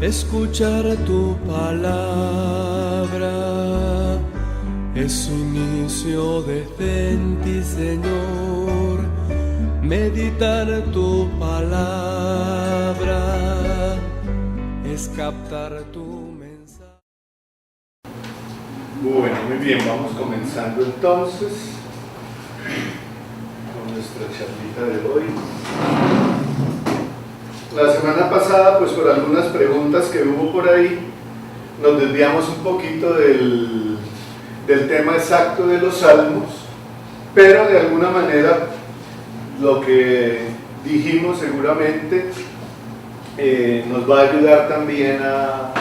Escuchar tu palabra es un inicio de fe en ti, Señor. Meditar tu palabra es captar tu mensaje. Bueno, muy bien, vamos comenzando entonces con nuestra charlita de hoy. La semana pasada, pues por algunas preguntas que hubo por ahí, nos desviamos un poquito del tema exacto de los salmos, pero de alguna manera lo que dijimos seguramente nos va a ayudar también a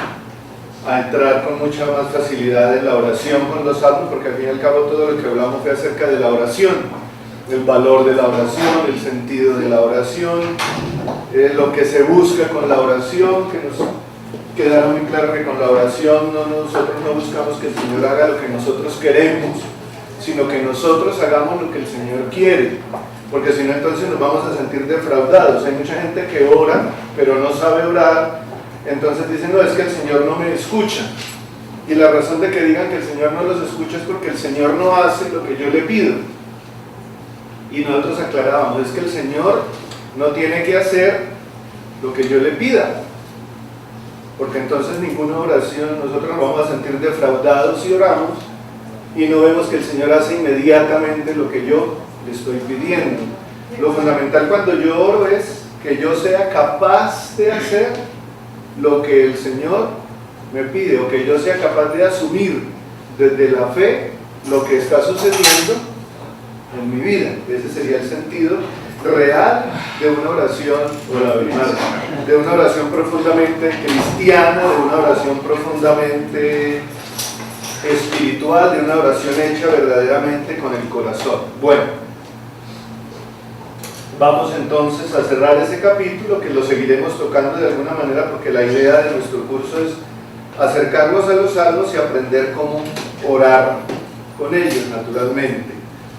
entrar con mucha más facilidad en la oración con los salmos, porque al fin y al cabo todo lo que hablamos fue acerca de la oración, el valor de la oración, el sentido de la oración, lo que se busca con la oración, que nos quedará muy claro que con la oración nosotros no buscamos que el Señor haga lo que nosotros queremos, sino que nosotros hagamos lo que el Señor quiere, porque si no entonces nos vamos a sentir defraudados. Hay mucha gente que ora, pero no sabe orar, entonces dicen, no, es que el Señor no me escucha, y la razón de que digan que el Señor no los escucha es porque el Señor no hace lo que yo le pido. Y nosotros aclarábamos, es que el Señor no tiene que hacer lo que yo le pida, porque entonces ninguna oración, nosotros nos vamos a sentir defraudados si oramos y no vemos que el Señor hace inmediatamente lo que yo le estoy pidiendo. Lo fundamental cuando yo oro es que yo sea capaz de hacer lo que el Señor me pide, o que yo sea capaz de asumir desde la fe lo que está sucediendo en mi vida. Ese sería el sentido real de una oración, de una oración profundamente cristiana, de una oración profundamente espiritual, de una oración hecha verdaderamente con el corazón. Bueno, vamos entonces a cerrar ese capítulo, que lo seguiremos tocando de alguna manera, porque la idea de nuestro curso es acercarnos a los salmos y aprender cómo orar con ellos, naturalmente,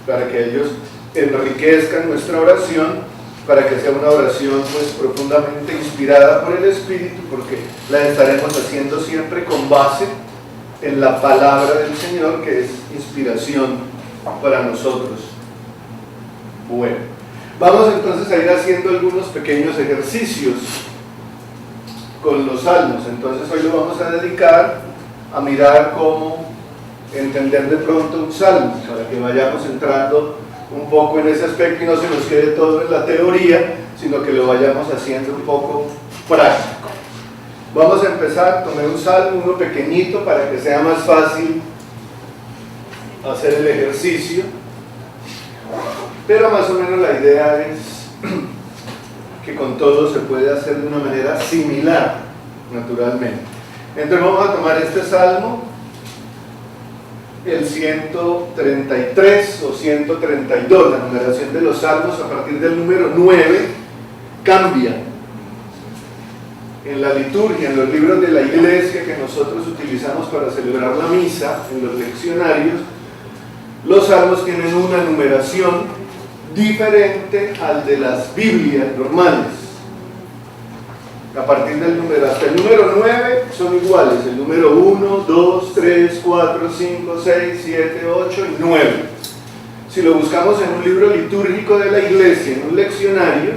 para que ellos enriquezcan nuestra oración, para que sea una oración pues profundamente inspirada por el Espíritu, porque la estaremos haciendo siempre con base en la palabra del Señor, que es inspiración para nosotros. Bueno, vamos entonces a ir haciendo algunos pequeños ejercicios con los salmos. Entonces hoy lo vamos a dedicar a mirar cómo entender de pronto un salmo, para que vayamos entrando un poco en ese aspecto y no se nos quede todo en la teoría, sino que lo vayamos haciendo un poco práctico. Vamos a empezar, tomé un salmo, uno pequeñito, para que sea más fácil hacer el ejercicio, pero más o menos la idea es que con todo se puede hacer de una manera similar, naturalmente. Entonces vamos a tomar este salmo, el 133 o 132, la numeración de los salmos a partir del número 9 cambia. En la liturgia, en los libros de la iglesia que nosotros utilizamos para celebrar la misa, en los leccionarios, los salmos tienen una numeración diferente al de las Biblias normales. A partir del número, hasta el número 9 son iguales, el número 1, 2, 3, 4, 5, 6, 7, 8 y 9. Si lo buscamos en un libro litúrgico de la iglesia, en un leccionario,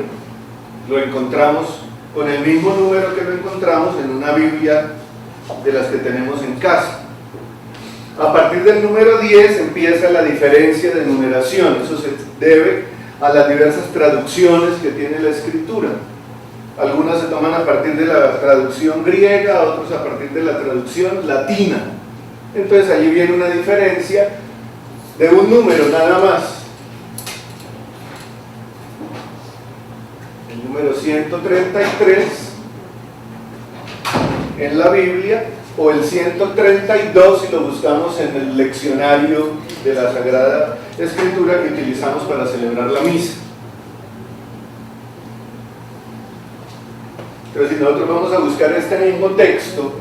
lo encontramos con el mismo número que lo encontramos en una Biblia de las que tenemos en casa. A partir del número 10 empieza la diferencia de numeración. Eso se debe a las diversas traducciones que tiene la Escritura. Algunas se toman a partir de la traducción griega, otros a partir de la traducción latina. Entonces allí viene una diferencia de un número nada más. El número 133 en la Biblia, o el 132 si lo buscamos en el leccionario de la Sagrada Escritura que utilizamos para celebrar la misa. Pero si nosotros vamos a buscar este mismo texto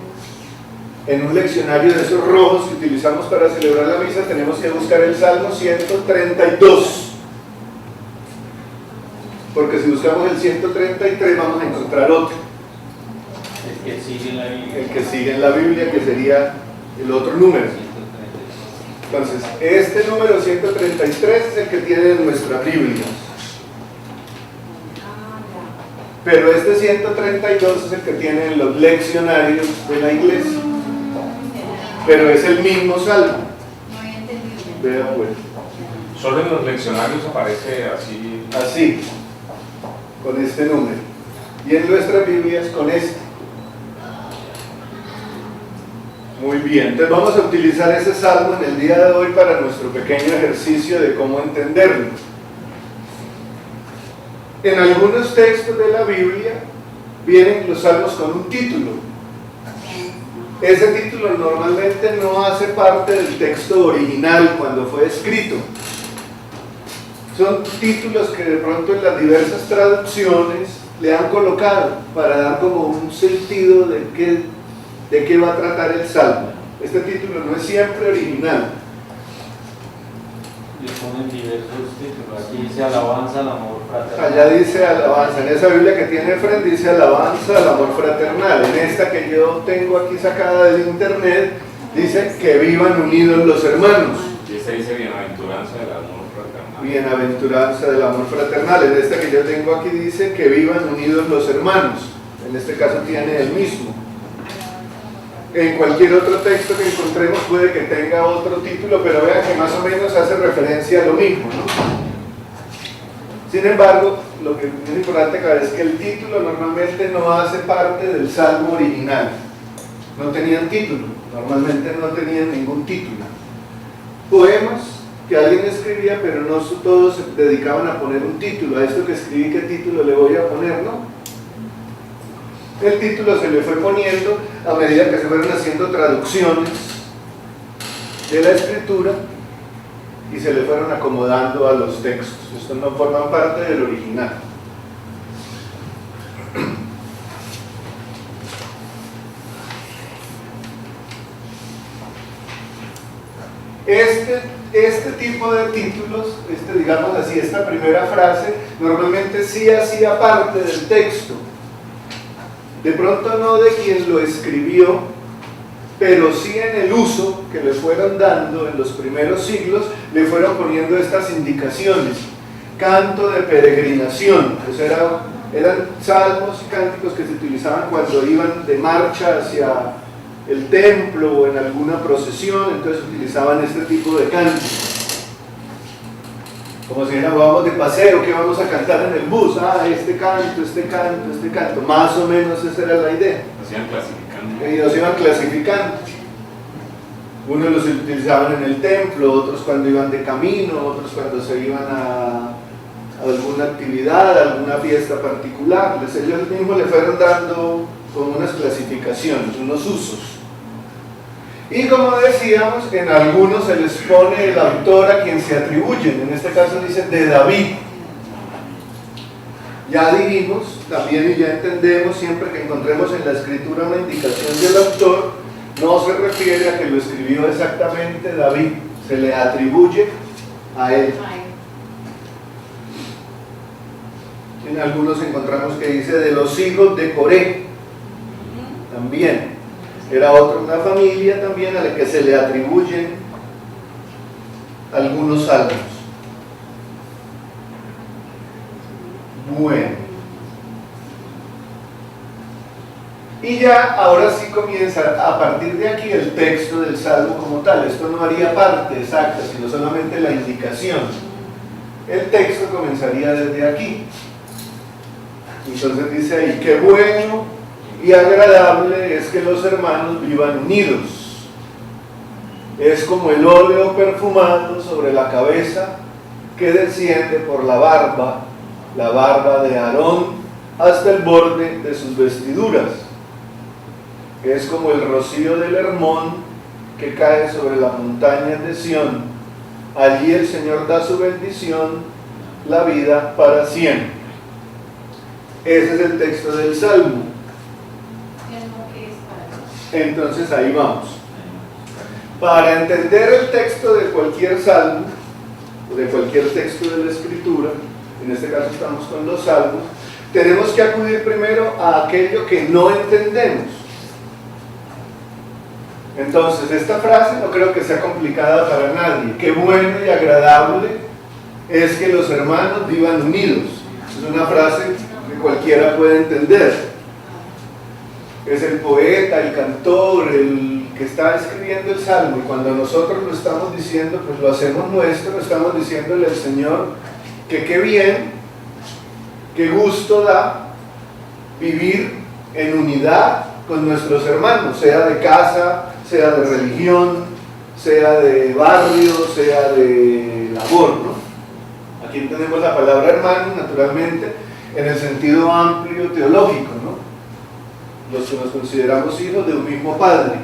en un leccionario de esos rojos que utilizamos para celebrar la misa, tenemos que buscar el Salmo 132, porque si buscamos el 133 vamos a encontrar otro. El que sigue en la Biblia. El que sigue en la Biblia, que sería el otro número. 133. Entonces, este número 133 es el que tiene en nuestra Biblia. Pero este 132 es el que tiene en los leccionarios de la iglesia. Pero es el mismo salmo. Vea pues. Solo en los leccionarios aparece así. Así, con este número. Y en nuestras Biblias con este. Muy bien, entonces vamos a utilizar ese salmo en el día de hoy para nuestro pequeño ejercicio de cómo entenderlo. En algunos textos de la Biblia vienen los salmos con un título. Ese título normalmente no hace parte del texto original cuando fue escrito. Son títulos que de pronto en las diversas traducciones le han colocado para dar como un sentido de qué va a tratar el salmo. Este título no es siempre original. Le ponen diversos títulos. Aquí dice alabanza al amor fraternal. Allá dice alabanza, en esa Biblia que tiene Efraín dice alabanza al amor fraternal. En esta que yo tengo aquí sacada del internet dice que vivan unidos los hermanos. Y esta dice bienaventuranza del amor fraternal. Bienaventuranza del amor fraternal. En esta que yo tengo aquí dice que vivan unidos los hermanos. En este caso tiene el mismo. En cualquier otro texto que encontremos puede que tenga otro título, pero vean que más o menos hace referencia a lo mismo, ¿no? Sin embargo, lo que es importante acá es que el título normalmente no hace parte del salmo original. No tenían título, normalmente no tenían ningún título. Poemas que alguien escribía, pero no todos se dedicaban a poner un título. A esto que escribí, ¿qué título le voy a poner, no? El título se le fue poniendo a medida que se fueron haciendo traducciones de la escritura y se le fueron acomodando a los textos. Estos no forman parte del original. Este tipo de títulos, digamos así, esta primera frase, normalmente sí hacía parte del texto. De pronto no de quien lo escribió, pero sí en el uso que le fueron dando en los primeros siglos, le fueron poniendo estas indicaciones. Canto de peregrinación, pues eran salmos y cánticos que se utilizaban cuando iban de marcha hacia el templo o en alguna procesión, entonces utilizaban este tipo de cantos. Como si dijéramos, vamos de paseo, ¿qué vamos a cantar en el bus? Este canto, más o menos esa era la idea. Los iban clasificando. Y los iban clasificando. Unos los utilizaban en el templo, otros cuando iban de camino, otros cuando se iban a alguna actividad, a alguna fiesta particular. Ellos mismos le fueron dando como unas clasificaciones, unos usos. Y como decíamos, en algunos se les pone el autor a quien se atribuyen, en este caso dice de David. Ya dijimos también y ya entendemos, siempre que encontremos en la escritura una indicación del autor, no se refiere a que lo escribió exactamente David, se le atribuye a él. En algunos encontramos que dice de los hijos de Coré, también. Era una familia también a la que se le atribuyen algunos salmos. Bueno. Y ya, ahora sí comienza a partir de aquí el texto del salmo como tal. Esto no haría parte exacta, sino solamente la indicación. El texto comenzaría desde aquí. Entonces dice ahí, qué bueno y agradable es que los hermanos vivan unidos. Es como el óleo perfumado sobre la cabeza que desciende por la barba de Aarón, hasta el borde de sus vestiduras. Es como el rocío del Hermón que cae sobre las montañas de Sión. Allí el Señor da su bendición, la vida para siempre. Ese es el texto del Salmo. Entonces ahí vamos. Para entender el texto de cualquier salmo, o de cualquier texto de la Escritura, en este caso estamos con los salmos, tenemos que acudir primero a aquello que no entendemos. Entonces, esta frase no creo que sea complicada para nadie. Qué bueno y agradable es que los hermanos vivan unidos. Es una frase que cualquiera puede entender. Es el poeta, el cantor, el que está escribiendo el salmo, y cuando nosotros lo estamos diciendo, pues lo hacemos nuestro, estamos diciéndole al Señor que qué bien, qué gusto da vivir en unidad con nuestros hermanos, sea de casa, sea de religión, sea de barrio, sea de labor, ¿no? Aquí tenemos la palabra hermano, naturalmente, en el sentido amplio teológico, ¿no? Los que nos consideramos hijos de un mismo Padre,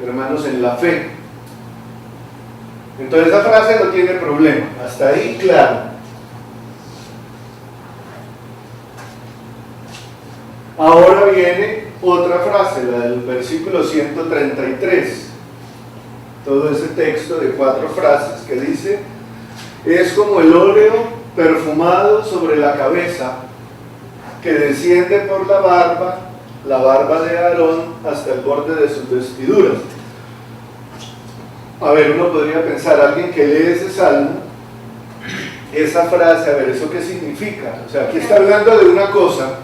hermanos en la fe. Entonces esa frase no tiene problema, hasta ahí claro. Ahora viene otra frase, la del versículo 133, todo ese texto de 4 frases que dice: es como el óleo perfumado sobre la cabeza, que desciende por la barba de Aarón hasta el borde de sus vestiduras. A ver, uno podría pensar, alguien que lee ese salmo, esa frase, a ver, ¿eso qué significa? O sea, aquí está hablando de una cosa,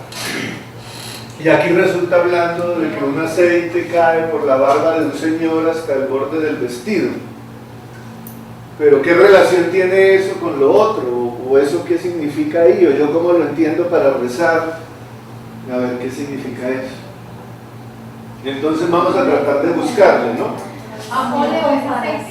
y aquí resulta hablando de que un aceite cae por la barba de un señor hasta el borde del vestido. Pero ¿qué relación tiene eso con lo otro? ¿O eso qué significa ahí? ¿O yo cómo lo entiendo para rezar? A ver, ¿qué significa eso? Entonces vamos a tratar de buscarle, ¿no?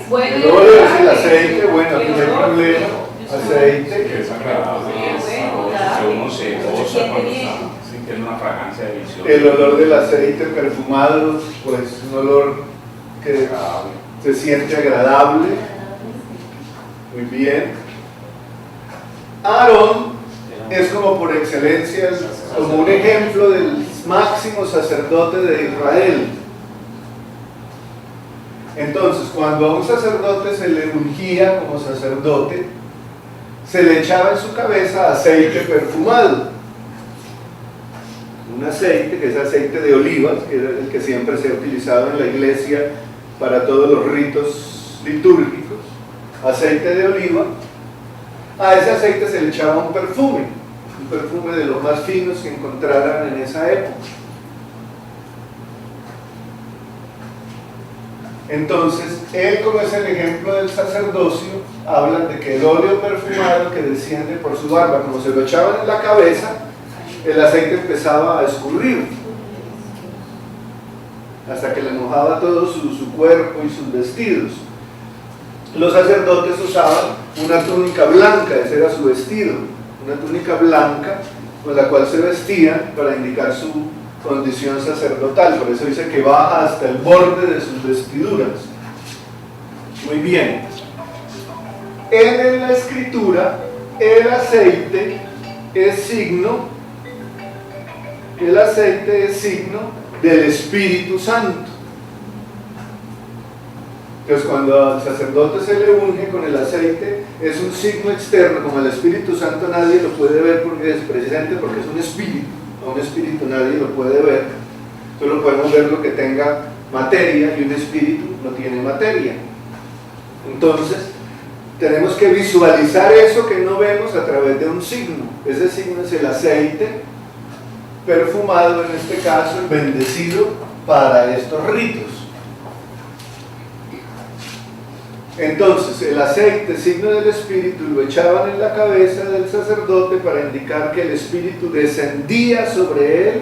Bueno, El óleo es el aceite, bueno, aquí no hay problema. Aceite. Que es agradable, que uno se goza cuando está sintiendo una fragancia deliciosa. El olor del aceite perfumado, pues un olor que se siente agradable. Muy bien. Aarón es como por excelencia, como un ejemplo del máximo sacerdote de Israel. Entonces, cuando a un sacerdote se le ungía como sacerdote, se le echaba en su cabeza aceite perfumado. Un aceite, que es aceite de olivas, que es el que siempre se ha utilizado en la iglesia para todos los ritos litúrgicos. Aceite de oliva. A ese aceite se le echaba un perfume de los más finos que encontraran en esa época. Entonces, él, como es el ejemplo del sacerdocio, hablan de que el óleo perfumado que desciende por su barba, como se lo echaban en la cabeza, el aceite empezaba a escurrir hasta que le mojaba todo su cuerpo y sus vestidos. Los sacerdotes usaban una túnica blanca, ese era su vestido, una túnica blanca con la cual se vestían para indicar su condición sacerdotal. Por eso dice que baja hasta el borde de sus vestiduras. Muy bien. En la escritura, el aceite es signo del Espíritu Santo. Entonces, cuando al sacerdote se le unge con el aceite, es un signo externo. Como el Espíritu Santo nadie lo puede ver porque es precisamente porque es un espíritu. A un espíritu nadie lo puede ver. Solo podemos ver lo que tenga materia, y un espíritu no tiene materia. Entonces, tenemos que visualizar eso que no vemos a través de un signo. Ese signo es el aceite perfumado, en este caso, bendecido para estos ritos. Entonces, el aceite, signo del Espíritu, lo echaban en la cabeza del sacerdote para indicar que el Espíritu descendía sobre él,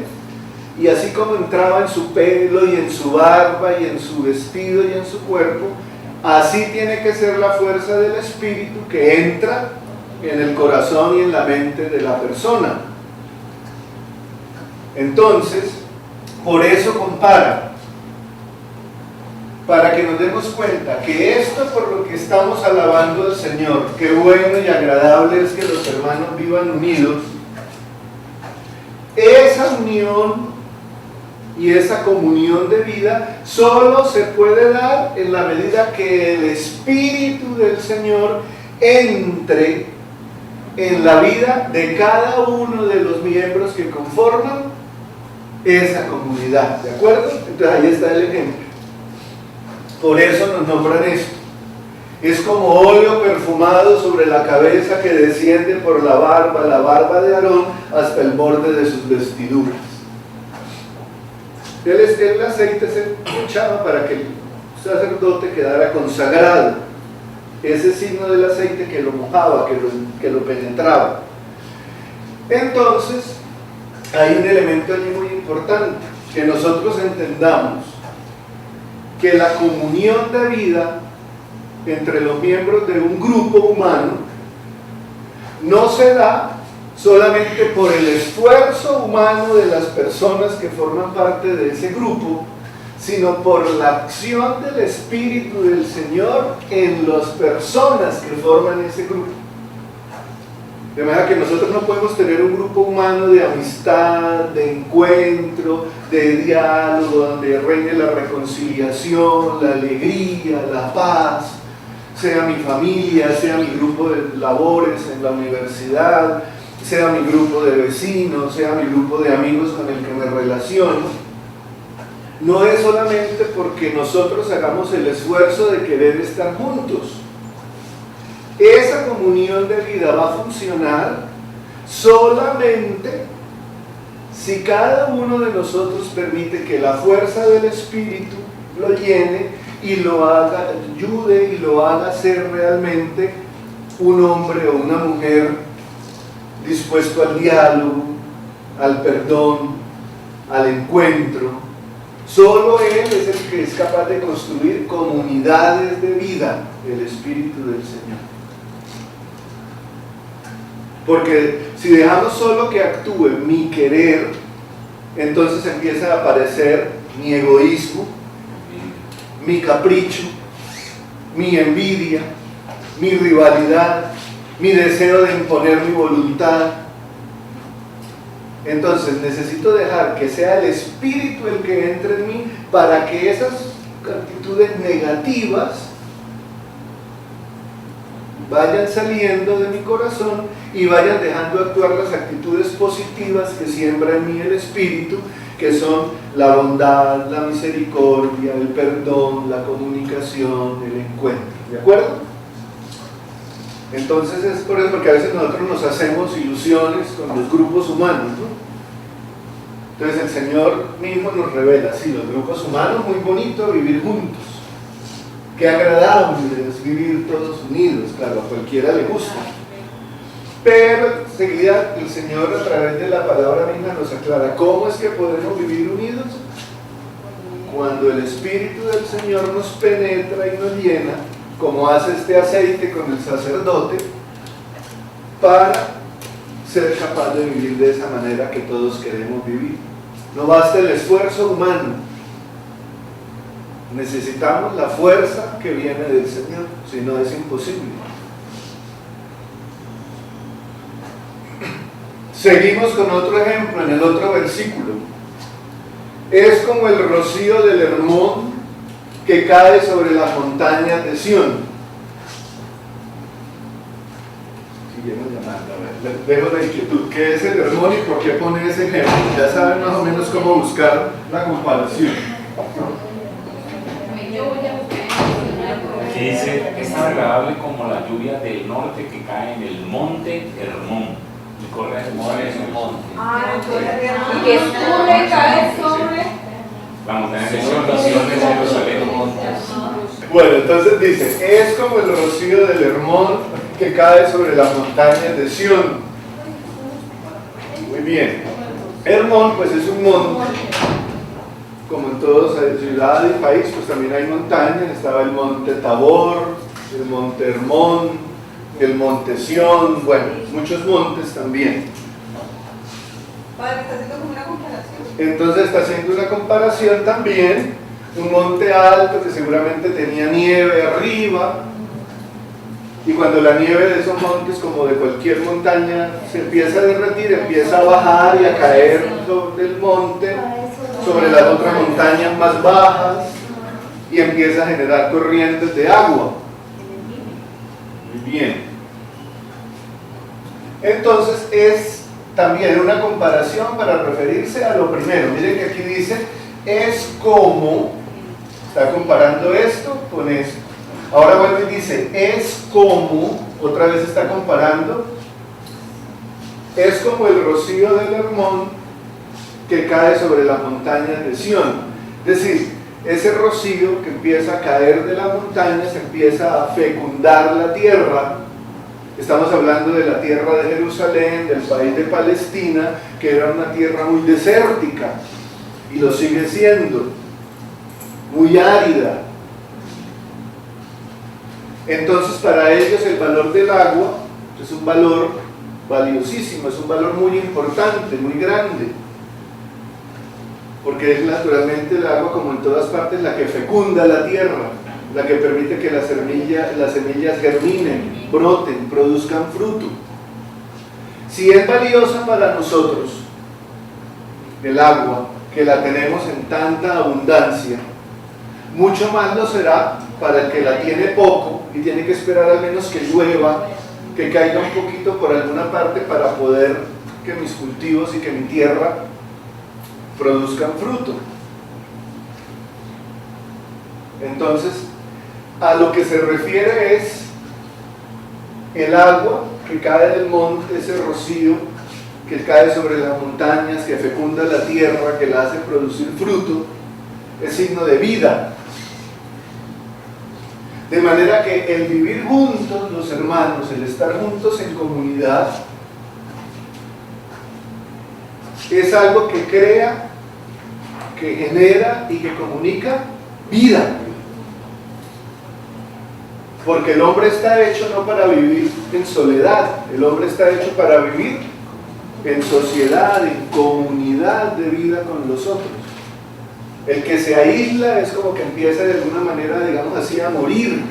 y así como entraba en su pelo y en su barba y en su vestido y en su cuerpo, así tiene que ser la fuerza del Espíritu que entra en el corazón y en la mente de la persona. Entonces, por eso compara, para que nos demos cuenta que esto por lo que estamos alabando al Señor, qué bueno y agradable es que los hermanos vivan unidos, esa unión y esa comunión de vida solo se puede dar en la medida que el Espíritu del Señor entre en la vida de cada uno de los miembros que conforman esa comunidad, ¿de acuerdo? Entonces ahí está el ejemplo. Por eso nos nombran esto. Es como óleo perfumado sobre la cabeza que desciende por la barba de Aarón hasta el borde de sus vestiduras. El aceite se echaba para que el sacerdote quedara consagrado. Ese signo del aceite que lo mojaba, que lo penetraba. Entonces, hay un elemento allí muy importante, que nosotros entendamos que la comunión de vida entre los miembros de un grupo humano no se da solamente por el esfuerzo humano de las personas que forman parte de ese grupo, sino por la acción del Espíritu del Señor en las personas que forman ese grupo. De manera que nosotros no podemos tener un grupo humano de amistad, de encuentro, de diálogo, donde reine la reconciliación, la alegría, la paz, sea mi familia, sea mi grupo de labores en la universidad, sea mi grupo de vecinos, sea mi grupo de amigos con el que me relaciono. No es solamente porque nosotros hagamos el esfuerzo de querer estar juntos. Esa comunión de vida va a funcionar solamente si cada uno de nosotros permite que la fuerza del Espíritu lo llene y lo haga, ayude y lo haga ser realmente un hombre o una mujer dispuesto al diálogo, al perdón, al encuentro. Solo Él es el que es capaz de construir comunidades de vida, el Espíritu del Señor. Porque si dejamos solo que actúe mi querer, entonces empieza a aparecer mi egoísmo, mi capricho, mi envidia, mi rivalidad, mi deseo de imponer mi voluntad. Entonces necesito dejar que sea el Espíritu el que entre en mí para que esas actitudes negativas vayan saliendo de mi corazón y vayan dejando actuar las actitudes positivas que siembra en mí el Espíritu, que son la bondad, la misericordia, el perdón, la comunicación, el encuentro. ¿De acuerdo? Entonces es por eso, porque a veces nosotros nos hacemos ilusiones con los grupos humanos, ¿no? Entonces el Señor mismo nos revela, sí, los grupos humanos, muy bonito vivir juntos. Qué agradable es vivir todos unidos, claro, a cualquiera le gusta. Pero enseguida el Señor a través de la palabra misma nos aclara cómo es que podemos vivir unidos. Cuando el Espíritu del Señor nos penetra y nos llena, como hace este aceite con el sacerdote, para ser capaz de vivir de esa manera que todos queremos vivir. No basta el esfuerzo humano, necesitamos la fuerza que viene del Señor, si no es imposible. Seguimos con otro ejemplo en el otro versículo. Es como el rocío del Hermón que cae sobre las montañas de Sión. Seguimos llamando, a ver, les dejo la inquietud. ¿Qué es el Hermón y por qué pone ese ejemplo? Ya saben más o menos cómo buscar la comparación. Aquí dice, es tan agradable como la lluvia del norte que cae en el monte Hermón. Y corre a un monte. Y que escurre, cae sobre La montaña de Sion, de Jerusalén. Bueno, entonces dice, es como el rocío del Hermón que cae sobre las montañas de Sión. Muy bien. Hermón, pues es un monte. Como en toda ciudad y país, pues también hay montañas. Estaba el monte Tabor, el monte Hermón, el monte Sión, bueno, muchos montes también. Padre, ¿está haciendo como una comparación? Entonces está haciendo una comparación también, un monte alto que seguramente tenía nieve arriba, y cuando la nieve de esos montes, como de cualquier montaña, se empieza a derretir, empieza a bajar y a caer sobre el monte, sobre las otras montañas más bajas, y empieza a generar corrientes de agua. Muy bien. Entonces es también una comparación para referirse a lo primero. Miren que aquí dice, es como, está comparando esto con esto. Ahora vuelve y dice, es como, otra vez está comparando, es como el rocío del Hermón que cae sobre las montañas de Sión. Es decir, ese rocío que empieza a caer de la montaña, se empieza a fecundar la tierra. Estamos hablando de la tierra de Jerusalén, del país de Palestina, que era una tierra muy desértica, y lo sigue siendo, muy árida. Entonces para ellos el valor del agua es un valor valiosísimo, es un valor muy importante, muy grande, porque es naturalmente el agua, como en todas partes, la que fecunda la tierra, la que permite que las semillas germinen, broten, produzcan fruto. Si es valiosa para nosotros el agua, que la tenemos en tanta abundancia, mucho más lo será para el que la tiene poco y tiene que esperar al menos que llueva, que caiga un poquito por alguna parte para poder que mis cultivos y que mi tierra produzcan fruto. Entonces, a lo que se refiere es el agua que cae del monte, ese rocío que cae sobre las montañas, que fecunda la tierra, que la hace producir fruto, es signo de vida. De manera que el vivir juntos, los hermanos, el estar juntos en comunidad, es algo que crea, que genera y que comunica vida. Porque el hombre está hecho no para vivir en soledad, el hombre está hecho para vivir en sociedad, en comunidad de vida con los otros. El que se aísla es como que empieza de alguna manera, digamos así, a morir.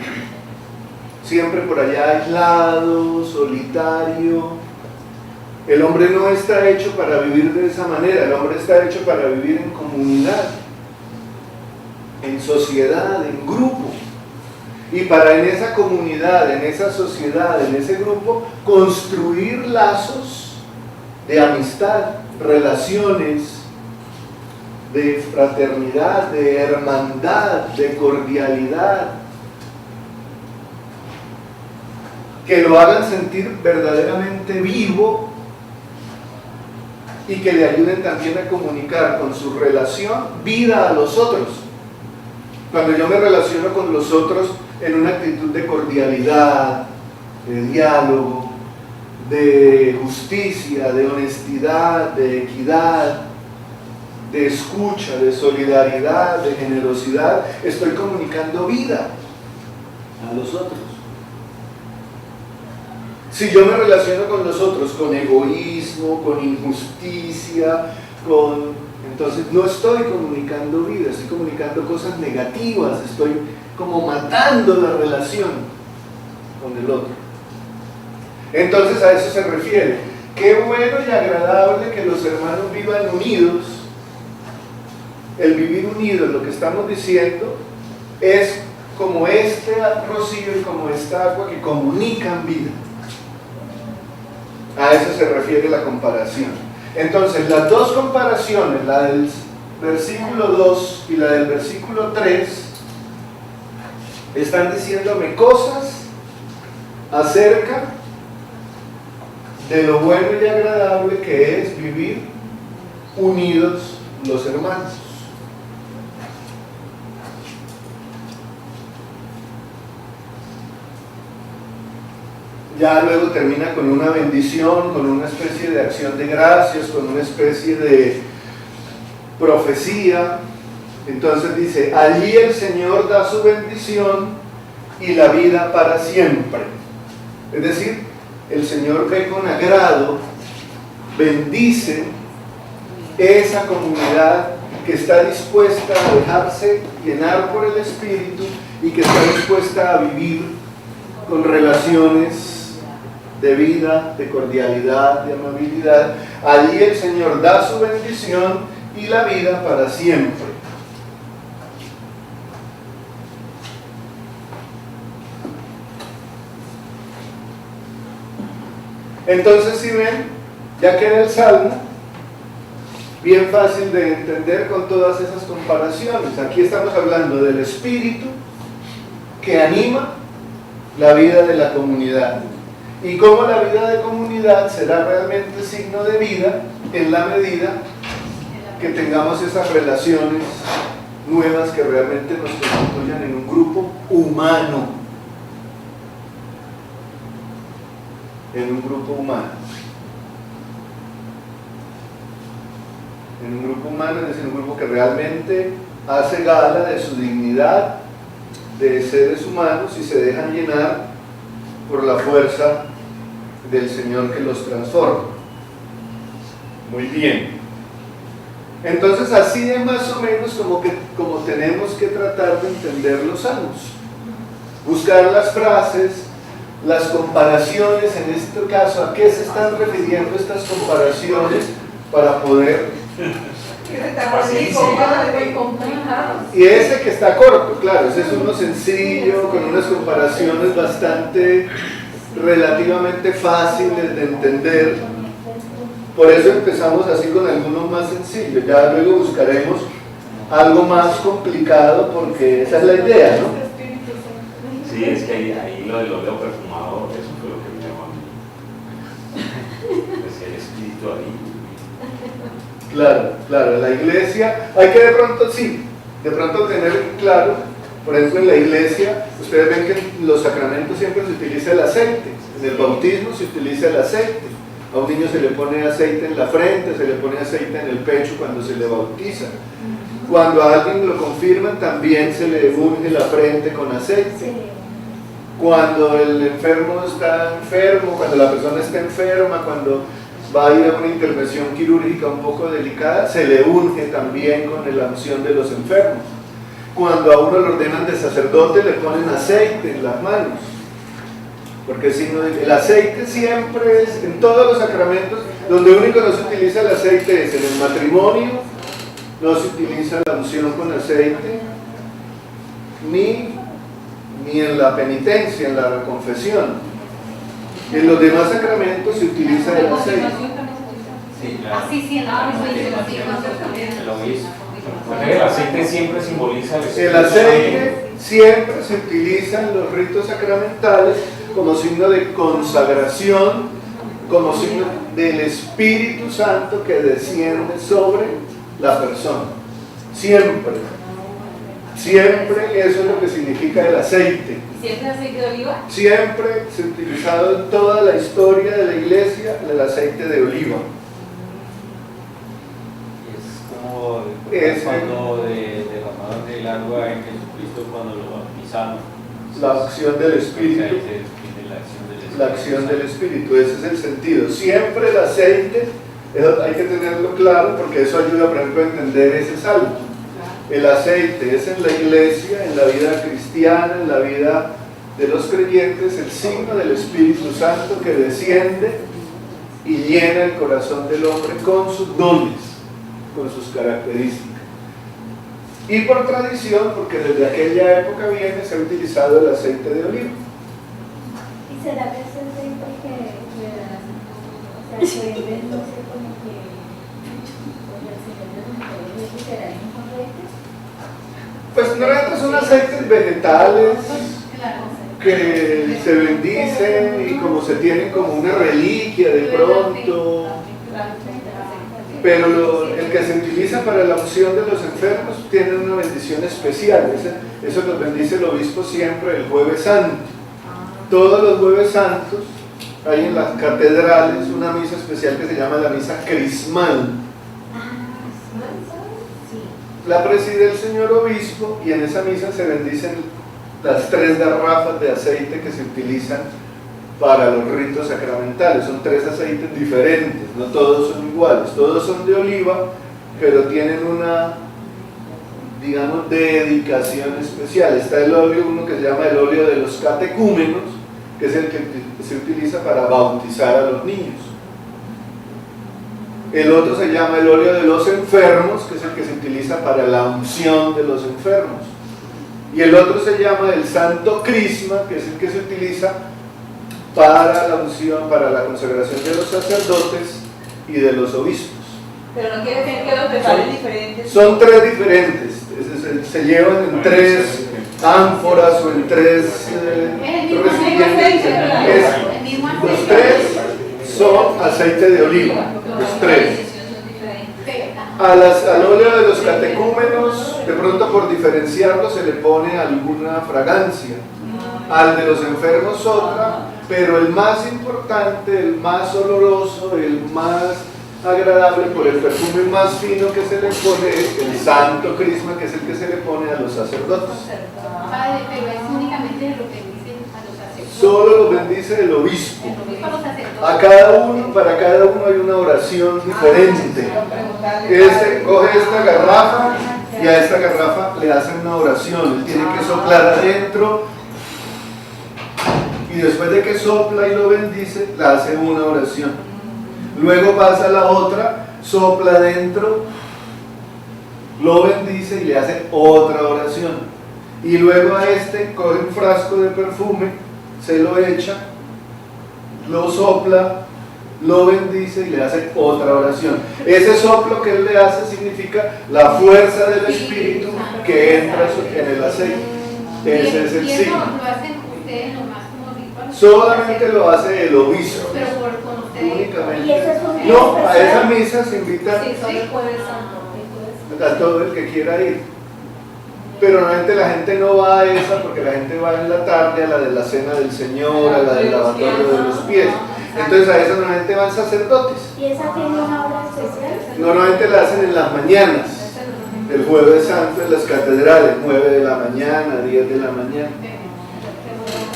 Siempre por allá aislado, solitario. El hombre no está hecho para vivir de esa manera, el hombre está hecho para vivir en comunidad, en sociedad, en grupo. Y para en esa comunidad, en esa sociedad, en ese grupo, construir lazos de amistad, relaciones de fraternidad, de hermandad, de cordialidad, que lo hagan sentir verdaderamente vivo y que le ayuden también a comunicar con su relación vida a los otros. Cuando yo me relaciono con los otros en una actitud de cordialidad, de diálogo, de justicia, de honestidad, de equidad, de escucha, de solidaridad, de generosidad, estoy comunicando vida a los otros. Si yo me relaciono con los otros con egoísmo, con injusticia, entonces no estoy comunicando vida, estoy comunicando cosas negativas, estoy como matando la relación con el otro. Entonces a eso se refiere. Qué bueno y agradable que los hermanos vivan unidos. El vivir unidos, lo que estamos diciendo, es como este rocío y como esta agua que comunican vida. A eso se refiere la comparación. Entonces, las dos comparaciones, la del versículo 2 y la del versículo 3, están diciéndome cosas acerca de lo bueno y agradable que es vivir unidos los hermanos. Ya luego termina con una bendición, con una especie de acción de gracias, con una especie de profecía. Entonces dice, allí el Señor da su bendición y la vida para siempre. Es decir, el Señor ve con agrado, bendice esa comunidad que está dispuesta a dejarse llenar por el Espíritu y que está dispuesta a vivir con relaciones de vida, de cordialidad, de amabilidad. Allí el Señor da su bendición y la vida para siempre. Entonces, si ven, ya queda el Salmo bien fácil de entender con todas esas comparaciones. Aquí estamos hablando del espíritu que anima la vida de la comunidad y cómo la vida de comunidad será realmente signo de vida en la medida que tengamos esas relaciones nuevas que realmente nos constituyan en un grupo humano, en un grupo humano. En un grupo humano, es decir, un grupo que realmente hace gala de su dignidad de seres humanos y se dejan llenar por la fuerza del Señor que los transforma. Muy bien. Entonces, así es más o menos como tenemos que tratar de entender los salmos. Buscar las frases, las comparaciones, en este caso, ¿a qué se están refiriendo estas comparaciones para poder... Y ese que está corto, claro, ese es uno sencillo, con unas comparaciones bastante, relativamente fáciles de entender. Por eso empezamos así con algunos más sencillos, ya luego buscaremos algo más complicado porque esa es la idea, ¿no? Sí, es que ahí lo del óleo perfumado, eso fue lo que me llamó a mí. Pues el espíritu ahí. Claro, la iglesia, hay que de pronto tener claro, por ejemplo en la iglesia, ustedes ven que en los sacramentos siempre se utiliza el aceite, en el bautismo se utiliza el aceite, a un niño se le pone aceite en la frente, se le pone aceite en el pecho cuando se le bautiza, cuando a alguien lo confirman también se le unge la frente con aceite, cuando el enfermo está enfermo, cuando la persona está enferma, cuando va a ir a una intervención quirúrgica un poco delicada, se le unge también con la unción de los enfermos. Cuando a uno lo ordenan de sacerdote, le ponen aceite en las manos. Porque el aceite siempre es, en todos los sacramentos, donde único no se utiliza el aceite es en el matrimonio, no se utiliza la unción con aceite, ni en la penitencia, en la confesión. En los demás sacramentos se utiliza el aceite. Sí, claro. Sí, en la El aceite siempre simboliza el espíritu. El aceite siempre se utiliza en los ritos sacramentales como signo de consagración, como signo del Espíritu Santo que desciende sobre la persona. Siempre eso es lo que significa el aceite. ¿Siempre aceite de oliva? Siempre se ha utilizado en toda la historia de la iglesia el aceite de oliva. Es como Es cuando derramaron el agua en Jesucristo cuando lo bautizaron. la acción del Espíritu. La La acción del Espíritu, ese es el sentido. Siempre el aceite, eso hay que tenerlo claro porque eso ayuda, por ejemplo, a entender ese salmo. El aceite es en la iglesia, en la vida cristiana, en la vida de los creyentes, el signo del Espíritu Santo que desciende y llena el corazón del hombre con sus dones, con sus características. Y por tradición, porque desde aquella época viene, se ha utilizado el aceite de oliva. ¿Y será que es el aceite que vende, no sé, como que el Señor de los Misterios será el mismo aceite? Pues normalmente son aceites vegetales que se bendicen y como se tienen como una reliquia de pronto, pero el que se utiliza para la unción de los enfermos tiene una bendición especial. Eso lo bendice el obispo siempre el Jueves Santo. Todos los Jueves Santos hay en las catedrales una misa especial que se llama la misa crismal. La preside el señor obispo y en esa misa se bendicen las 3 garrafas de aceite que se utilizan para los ritos sacramentales. Son 3 aceites diferentes, no todos son iguales, todos son de oliva, pero tienen una, digamos, dedicación especial. Está el óleo, uno que se llama el óleo de los catecúmenos, que es el que se utiliza para bautizar a los niños. El otro se llama el óleo de los enfermos, que es el que se utiliza para la unción de los enfermos. Y el otro se llama el santo crisma, que es el que se utiliza para la unción, para la consagración de los sacerdotes y de los obispos. Pero no quiere decir que los preparen diferentes. Son tres diferentes, se llevan en tres ánforas o en tres recipientes. Los tres son aceite de oliva, los tres. Al óleo de los catecúmenos, de pronto por diferenciarlo se le pone alguna fragancia, al de los enfermos otra, pero el más importante, el más oloroso, el más agradable por el perfume más fino que se le pone es el santo crisma, que es el que se le pone a los sacerdotes. Padre, pero es únicamente lo que dicen a los sacerdotes. Solo lo bendice el obispo. El obispo a los sacerdotes. A cada uno, para cada uno hay una oración diferente. Coge esta garrafa y a esta garrafa le hacen una oración. Él tiene que soplar adentro y después de que sopla y lo bendice, le hace una oración. Luego pasa a la otra, sopla adentro, lo bendice y le hace otra oración. Y luego a este coge un frasco de perfume, se lo echa, lo sopla, lo bendice y le hace otra oración. Ese soplo que él le hace significa la fuerza del Espíritu que entra en el aceite. Ese es el signo. ¿Lo hacen ustedes nomás como ritual? Solamente lo hace el obispo. Pero con ustedes. Únicamente. ¿Y eso es un No, a esa misa se invita Sí, solo el Jueves Santo. a todo el que quiera ir. Pero normalmente la gente no va a esa porque la gente va en la tarde a la de la cena del Señor, a la del lavatorio de los pies. Entonces a esa normalmente van sacerdotes. ¿Y esa tiene una hora especial? Normalmente la hacen en las mañanas. El Jueves Santo en las catedrales, 9 de la mañana, 10 de la mañana.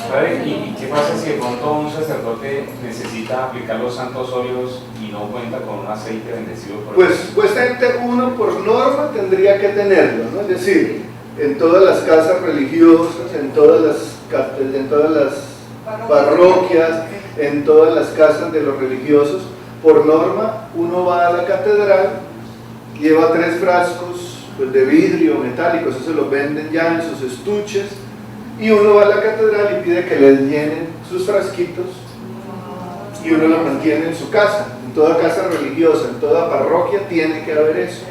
¿Sabe? ¿Y qué pasa si de pronto un sacerdote necesita aplicar los santos óleos y no cuenta con un aceite bendecido por Pues supuestamente uno por norma tendría que tenerlo, ¿no? Es decir, en todas las casas religiosas, en todas las parroquias, en todas las casas de los religiosos, por norma uno va a la catedral, lleva 3 frascos pues, de vidrio metálicos, eso los venden ya en sus estuches, y uno va a la catedral y pide que les llenen sus frasquitos y uno lo mantiene en su casa. En toda casa religiosa, en toda parroquia tiene que haber eso.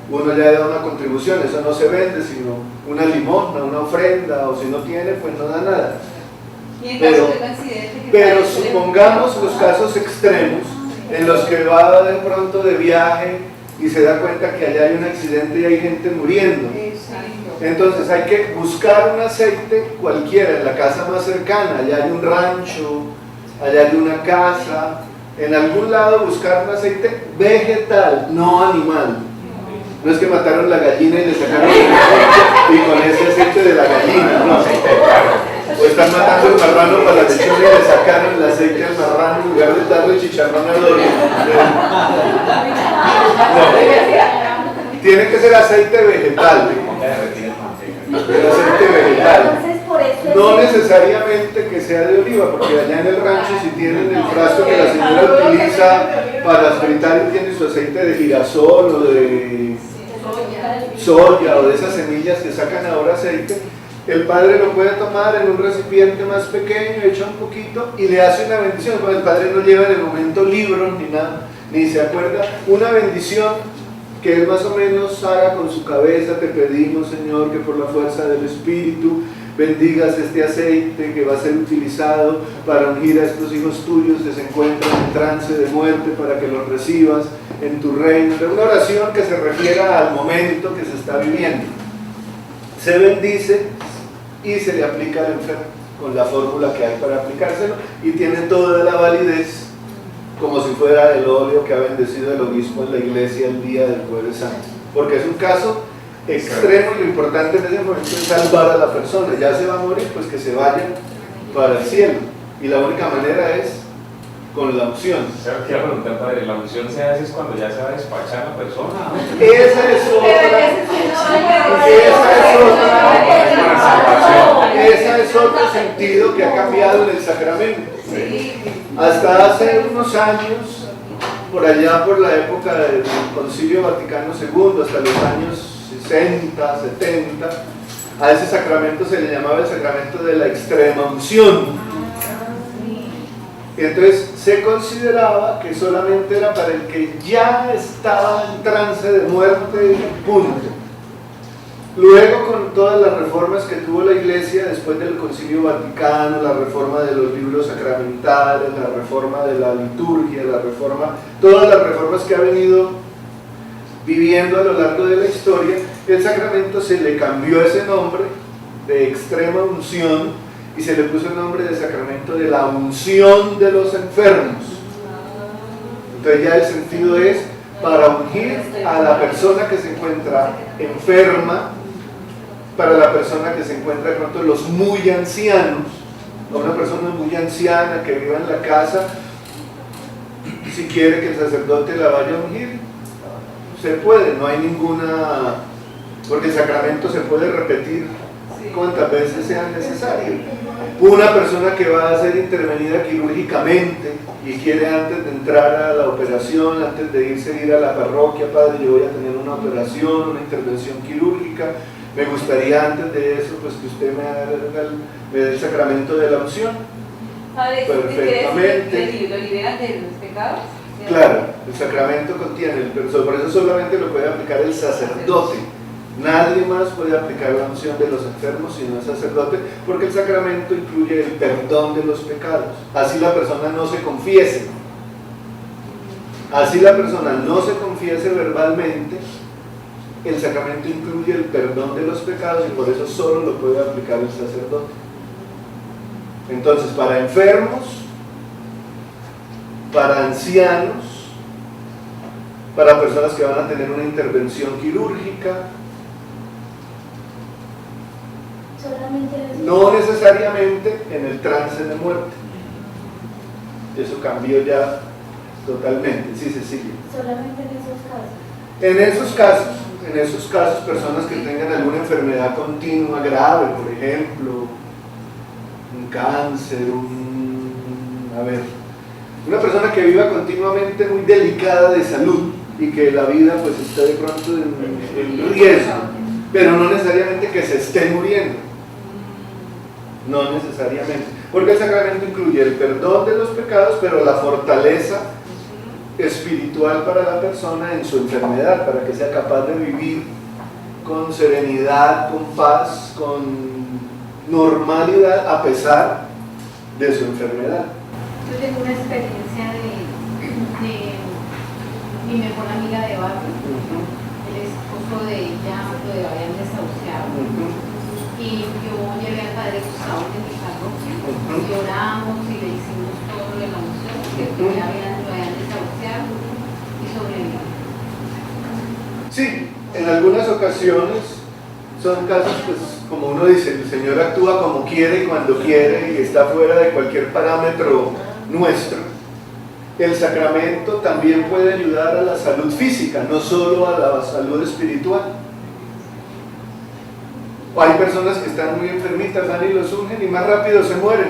Uno ya da una contribución, eso no se vende, sino una limosna, una ofrenda, o si no tiene, pues no da nada. Y en caso de un accidente, Pero supongamos los casos extremos en los que va de pronto de viaje y se da cuenta que allá hay un accidente y hay gente muriendo. Entonces hay que buscar un aceite cualquiera en la casa más cercana, allá hay un rancho, allá hay una casa, en algún lado buscar un aceite vegetal, no animal. No es que mataron la gallina y le sacaron el aceite y con ese aceite de la gallina, no. O están matando el marrano para la lechona y le sacaron el aceite al marrano en lugar de darle chicharrón al oro. No. Tiene que ser aceite vegetal. Aceite vegetal. No necesariamente que sea de oliva, porque allá en el rancho si tienen el frasco que la señora utiliza para fritar y tiene su aceite de girasol o de soya o de esas semillas que sacan ahora aceite, el padre lo puede tomar en un recipiente más pequeño, echa un poquito y le hace una bendición, porque el padre no lleva en el momento libros ni nada, ni se acuerda, una bendición que él más o menos haga con su cabeza. Te pedimos, Señor, que por la fuerza del Espíritu bendigas este aceite que va a ser utilizado para ungir a estos hijos tuyos que se encuentran en trance de muerte, para que los recibas en tu reino. Una oración que se refiera al momento que se está viviendo. Se bendice y se le aplica al enfermo con la fórmula que hay para aplicárselo y tiene toda la validez como si fuera el óleo que ha bendecido el obispo en la iglesia el día del Jueves Santo, porque es un caso extremo y lo importante en ese momento es salvar a la persona. Ya se va a morir, pues que se vaya para el cielo, y la única manera es con la unción. Quiero preguntar, padre, ¿la unción se hace cuando ya se va a despachar la persona? Esa es otro sentido que ha cambiado en el sacramento. Hasta hace unos años, por allá por la época del Concilio Vaticano II, hasta los años 60, 70, a ese sacramento se le llamaba el sacramento de la extrema unción. Y entonces se consideraba que solamente era para el que ya estaba en trance de muerte, punto. Luego, con todas las reformas que tuvo la Iglesia después del Concilio Vaticano, la reforma de los libros sacramentales, la reforma de la liturgia, todas las reformas que ha venido viviendo a lo largo de la historia, el sacramento se le cambió ese nombre de extrema unción y se le puso el nombre de sacramento de la unción de los enfermos. Entonces ya el sentido es para ungir a la persona que se encuentra enferma, para la persona que se encuentra de pronto los muy ancianos, a una persona muy anciana que viva en la casa, si quiere que el sacerdote la vaya a ungir, se puede, no hay ninguna, porque el sacramento se puede repetir cuantas veces sea necesario. Una persona que va a ser intervenida quirúrgicamente y quiere antes de entrar a la operación, antes de ir a la parroquia, padre, yo voy a tener una operación, una intervención quirúrgica, me gustaría antes de eso pues que usted me dé el sacramento de la unción. Padre, Perfectamente. ¿lo liberan de los pecados? Claro, el sacramento contiene, por eso solamente lo puede aplicar el sacerdote. Nadie más puede aplicar la unción de los enfermos sino el sacerdote, porque el sacramento incluye el perdón de los pecados. Así la persona no se confiese. Así la persona no se confiese verbalmente, el sacramento incluye el perdón de los pecados y por eso solo lo puede aplicar el sacerdote. Entonces, para enfermos, para ancianos, para personas que van a tener una intervención quirúrgica, no necesariamente en el trance de muerte. Eso cambió ya totalmente. Sí, Cecilia. Solamente en esos casos. En esos casos, personas que tengan alguna enfermedad continua grave, por ejemplo, un cáncer, una persona que viva continuamente muy delicada de salud y que la vida pues está de pronto en riesgo, pero no necesariamente que se esté muriendo. No necesariamente, porque el sacramento incluye el perdón de los pecados, pero la fortaleza espiritual para la persona en su enfermedad, para que sea capaz de vivir con serenidad, con paz, con normalidad a pesar de su enfermedad. Yo tengo una experiencia de mi mejor amiga de barrio, el esposo de ella lo habían desahuciado. Y yo llevé al padre Gustavo de mi parroquia, y oramos y le hicimos todo de la unción, que lo habían desahuciado y sobrevivió. Sí, en algunas ocasiones son casos, pues, como uno dice, el Señor actúa como quiere y cuando quiere y está fuera de cualquier parámetro nuestro. El sacramento también puede ayudar a la salud física, no solo a la salud espiritual. Hay personas que están muy enfermitas, van y los ungen y más rápido se mueren.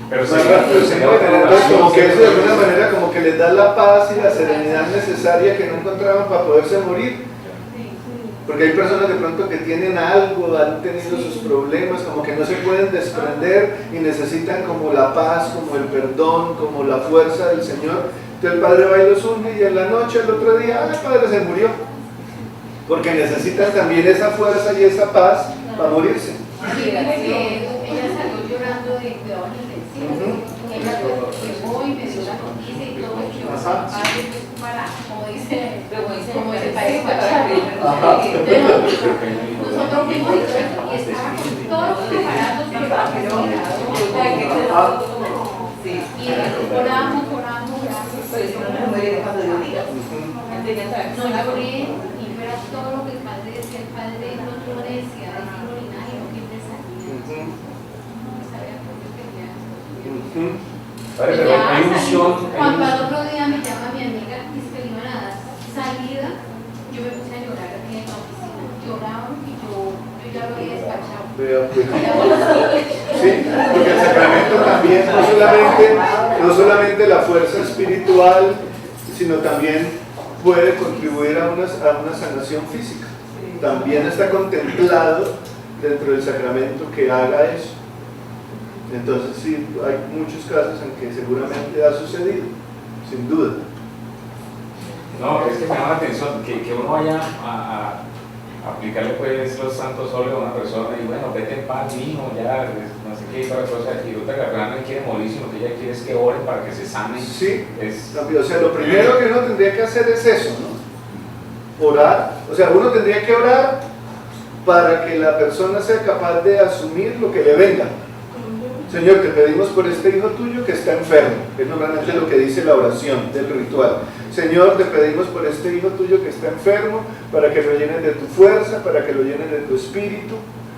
Pero Más rápido se mueren. Entonces, como que eso de alguna manera como que les da la paz y la serenidad necesaria que no encontraban para poderse morir. Porque hay personas de pronto que tienen algo, han tenido sus problemas, como que no se pueden desprender y necesitan como la paz, como el perdón, como la fuerza del Señor. Entonces el Padre va y los unge y en la noche, el otro día, el Padre se murió. Porque necesitan también esa fuerza y esa paz para morirse. Sí, ella salió llorando de cuidados intensivos. Ella llegó y me dio la noticia y todo, y yo, padre, para, como dice país, para nosotros fuimos y estaba con todos los preparados y oramos. No lloré. Todo lo que el padre decía, el padre no tuvo necesidad de decir ni nada, no que salía. No sabía por qué tenía. Vale, pero hay unción. Cuando al otro día me llama mi amiga y se le iban a dar salida, yo me puse a llorar aquí en la oficina. Lloraban y yo ya lo había despachado. Sí, porque el sacramento también no solamente la fuerza espiritual, sino también puede contribuir a una sanación física. También está contemplado dentro del sacramento que haga eso. Entonces sí, hay muchos casos en que seguramente ha sucedido, sin duda. No, es que me llama la atención que uno vaya a aplicarle pues los santos óleos a una persona y bueno, vete en paz, hijo, ya, no sé qué, para cosas, y otra persona no quiere morir, sino que ella quiere es que oren para que se sane. Sí, es... o sea, lo primero que uno tendría que hacer es eso, ¿no? Orar, o sea, uno tendría que orar para que la persona sea capaz de asumir lo que le venga. Señor, te pedimos por este hijo tuyo que está enfermo, es normalmente lo que dice la oración del ritual. Señor, te pedimos por este hijo tuyo que está enfermo, para que lo llenes de tu fuerza, para que lo llenes de tu espíritu,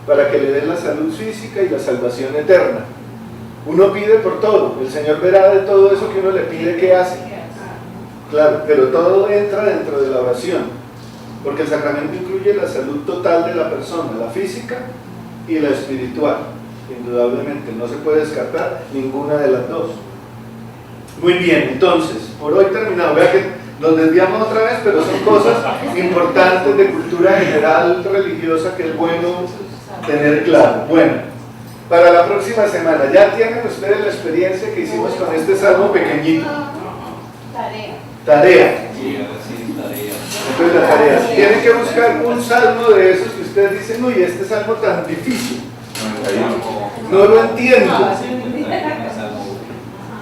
para que le des la salud física y la salvación eterna. Uno pide por todo, el Señor verá de todo eso que uno le pide que hace. Claro, pero todo entra dentro de la oración, porque el sacramento incluye la salud total de la persona, la física y la espiritual. Indudablemente, no se puede descartar ninguna de las dos. Muy bien, entonces, por hoy terminado. Vea que nos desviamos otra vez, pero son cosas importantes de cultura general religiosa que es bueno tener claro. Bueno, para la próxima semana, ya tienen ustedes la experiencia que hicimos con este salmo pequeñito. Tarea. Entonces la tarea, tienen que buscar un salmo de esos que ustedes dicen, uy, este salmo tan difícil, no lo entiendo.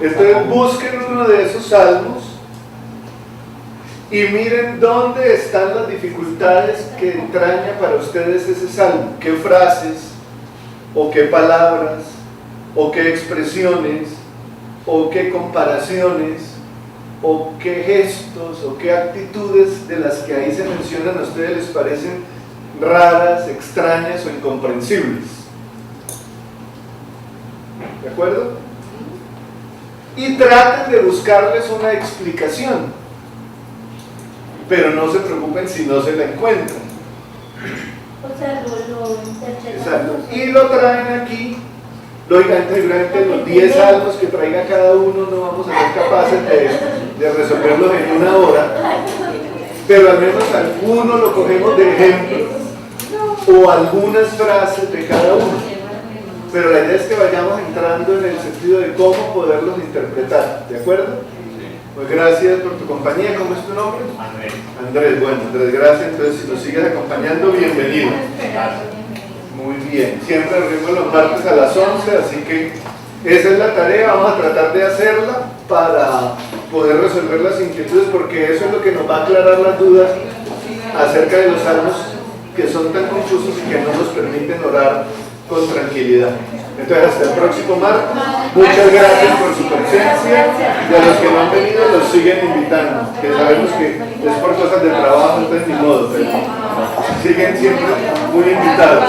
Entonces busquen uno de esos salmos y miren dónde están las dificultades que entraña para ustedes ese salmo, qué frases, o qué palabras, o qué expresiones, o qué comparaciones, o qué gestos, o qué actitudes de las que ahí se mencionan a ustedes les parecen raras, extrañas o incomprensibles. ¿De acuerdo? Y traten de buscarles una explicación, pero no se preocupen si no se la encuentran. O sea, lo interpretan. Exacto. Y lo traen aquí. Lógicamente, seguramente los 10 salmos que traiga cada uno no vamos a ser capaces de resolverlos en una hora, pero al menos alguno lo cogemos de ejemplo o algunas frases de cada uno. Pero la idea es que vayamos entrando en el sentido de cómo poderlos interpretar, ¿de acuerdo? Pues gracias por tu compañía. ¿Cómo es tu nombre? Andrés. Andrés, bueno, Andrés, gracias. Entonces, si nos sigues acompañando, bienvenido. Muy bien. Siempre abrimos los martes a las 11, así que esa es la tarea. Vamos a tratar de hacerla para poder resolver las inquietudes, porque eso es lo que nos va a aclarar las dudas acerca de los salmos que son tan confusos y que no nos permiten orar con tranquilidad. Entonces, hasta el próximo martes. Muchas gracias por su presencia, y a los que no han venido los siguen invitando, que sabemos que es por cosas de trabajo, entonces ni modo, pero siguen siempre muy invitados.